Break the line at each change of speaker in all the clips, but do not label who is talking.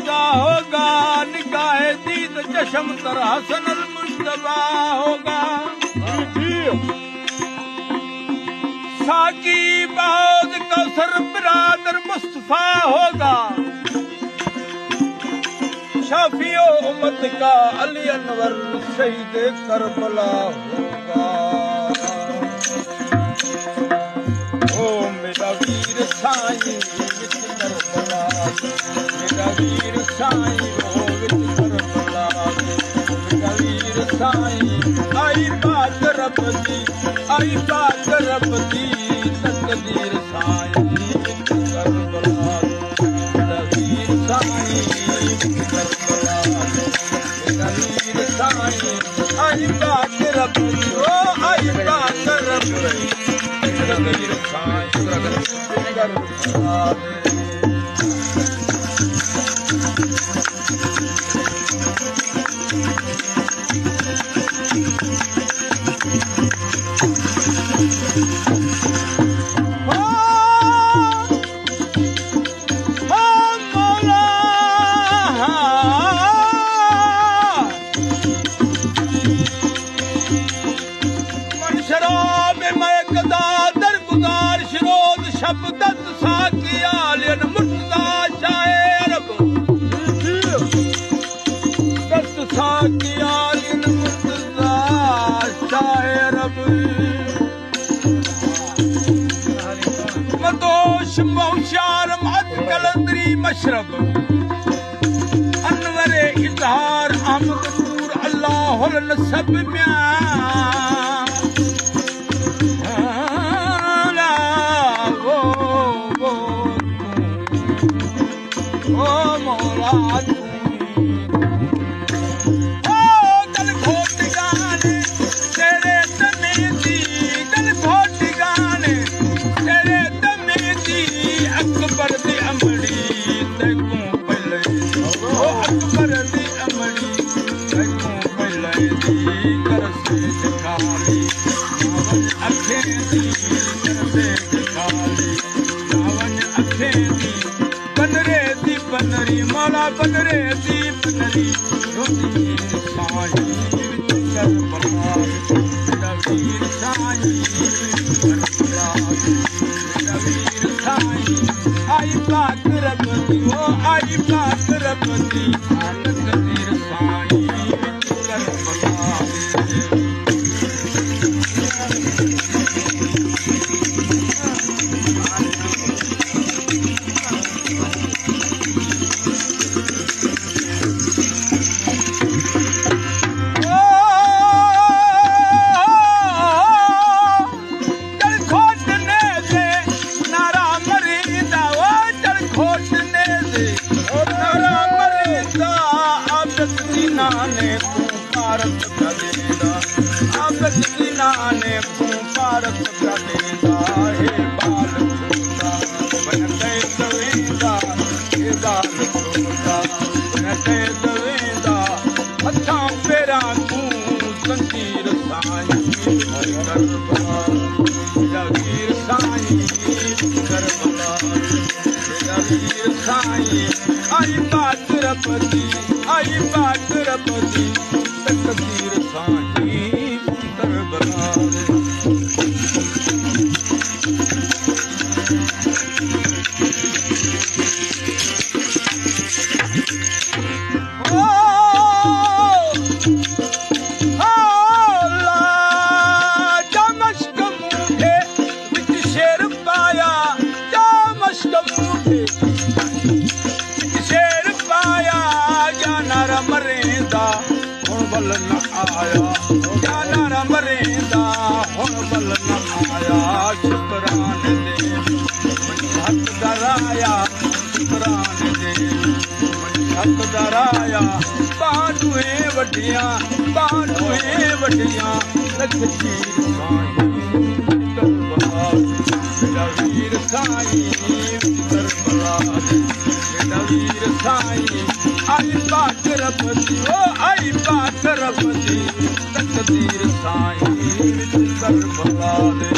होगा निगाह दीद चशम तर हसन अल मुस्तफा होगा साकी बहौद कौसर बिरादर मुस्तफा होगा शाफियो उम्मत का अली अनवर शहीद करबला होगा ओ मेरा वीर साईं करबला मेरा वीर साईं हो विच करबला मेरा वीर साईं आई बात रब दी तकदीर साईं विच करबला मेरा वीर साईं करबला मेरा वीर साईं आई बात रब दी ओ आई बात रब दी मेरा वीर साईं करबला मशरब अनवरे इजहार अहमद नूर अल्लाहुल नसब म्या ओ मौला मौला बनरे दी बनरी रोटी साईं विच करबला मेरा वीर साईं करबला मेरा वीर साईं आई बात रब दी ओ आई बात रब दी तकदीर साईं विच करबला ने भारत का देदा है बाल छोटा बनते दवेदा हे बाल छोटा बनते दवेदा अच्छा पेरा तू संजीर साईं करबला मेरा वीर साईं करबला मेरा वीर साईं आई बात रब दी तकदीर साईं करबला शुक्रान दे ਹੱਕਦਾਰ ਆਇਆ ਬਾਨੂਏ ਵੱਡੀਆਂ ਲੱਖ ਚੀਰ ਸਾਈਂ ਕਰਬਲਾ ਮੇਰਾ ਵੀਰ ਸਾਈਂ ਕਰਬਲਾ ਮੇਰਾ ਵੀਰ ਸਾਈਂ ਆਈ ਬਾਤ ਰੱਬੀ ਓ ਆਈ ਬਾਤ ਰੱਬੀ ਤਕਦੀਰ ਸਾਈਂ ਕਰਬਲਾ ਦੇ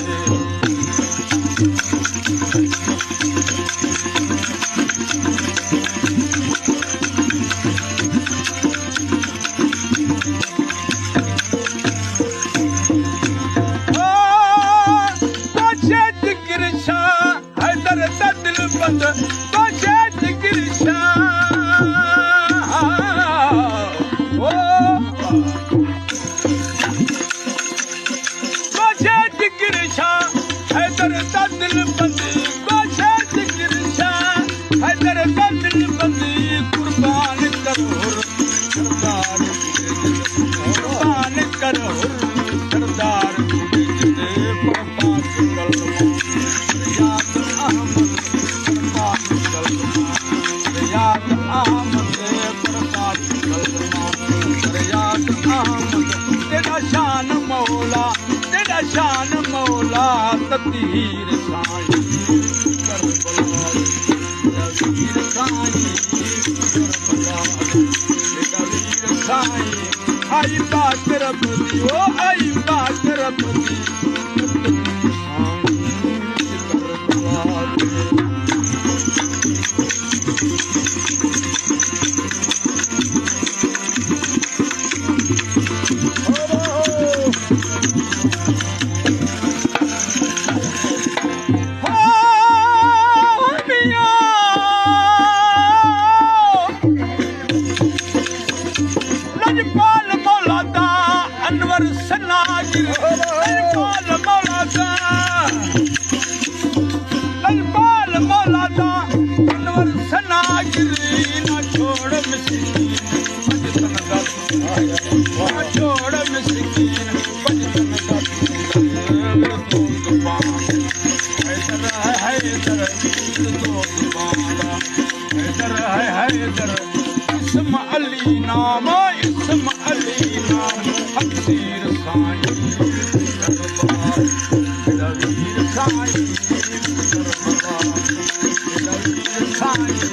Bacet girişa Haydar da dil bandi Bacet girişa Haydar da dil bandi Kurban karor Sardar Kurban karor Sardar Kurban kalma Riyad Ahmad Riyad Ahmad Riyad Ahmad Tera shan Mawla Tadbir Sain Karbala Tadbir Sain Karbala Tadbir Sain Ay baat Rabbi oh ay baat Rabbi Anwar Sanagir Lajpal Maulada Anwar Sanagir na chhod miskin bajtan ka na chhod miskin bajtan ka dost baan Haydar dost baan Haydar Ism Ali naam Haksir Sain Karbala Mera veer Sain Karbala Mera veer Sain